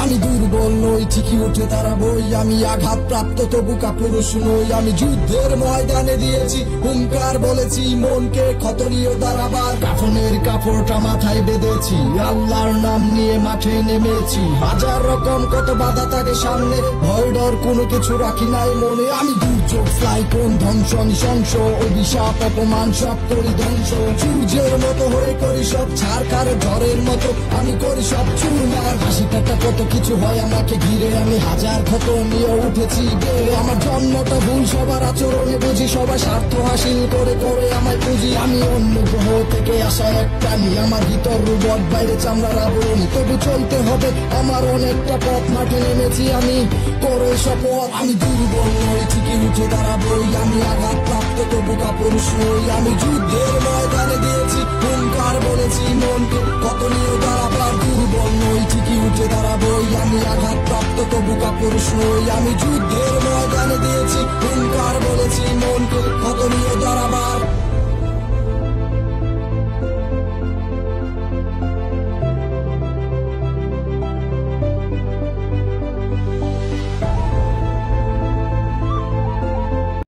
আমি দুর্বল নই, ঠিকই উঠে দাঁড়াবই। আমি আঘাত প্রাপ্ত তবু কাপুরুষ নই। আমি যুদ্ধের ময়দানে দিয়েছি হুঙ্কার, বলেছি মনকে ক্ষত নিয়ে দাঁড়াবার। কাফনের কাপড়টা মাথায় বেঁধেছি, আল্লাহর নাম নিয়ে মাঠে নেমেছি। হাজার রকম কত বাধা থাকে সামনে, ভয় ডর কোনো কিছু রাখি নাই মনে। আমি দুর্যোগ ফ্লাই কোন ধ্বংস নৃশংস, অভিশাপ অপমান সব করি ধ্বংস। সূর্যের মতো হয়ে করি সব ছাড়খাড়, ঝড়ের মতো আমি করি সব চুরমার। হাসি টাকা কত কিছু হয় আমাকে ঘিরে, আমি হাজার ক্ষত নিয়ে উঠেছি বেড়ে। আমার জন্মটা ভুল, সবার আচরণে বুঝি, সবাই স্বার্থ হাসিল করে করে আমায় পুঁজি। আমি অন্য গ্রহ থেকে আসা এক প্রাণী, আমার ভিতর রোবট বাইরে চামড়ার আবরণ। তবু চলতে হবে আমার অনেকটা পথ, মাঠে নেমেছি আমি করে শপথ। আমি দুর্বল নই, ঠিকই উঠে দাঁড়াবই। আমি আঘাত প্রাপ্ত তবু কাপুরুষ নই। আমি যুদ্ধের ময়দানে দিয়েছি হুঙ্কার, বলেছি মনকে কত নিয়ে দাঁড়াবার। দুর্বল নই, ঠিকই উঠে দাঁড়াবই। আমি আঘাত প্রাপ্ত তবু কাপুরুষ নই। আমি যুদ্ধের ময়দানে দিয়েছি হুঙ্কার, বলেছি মনকে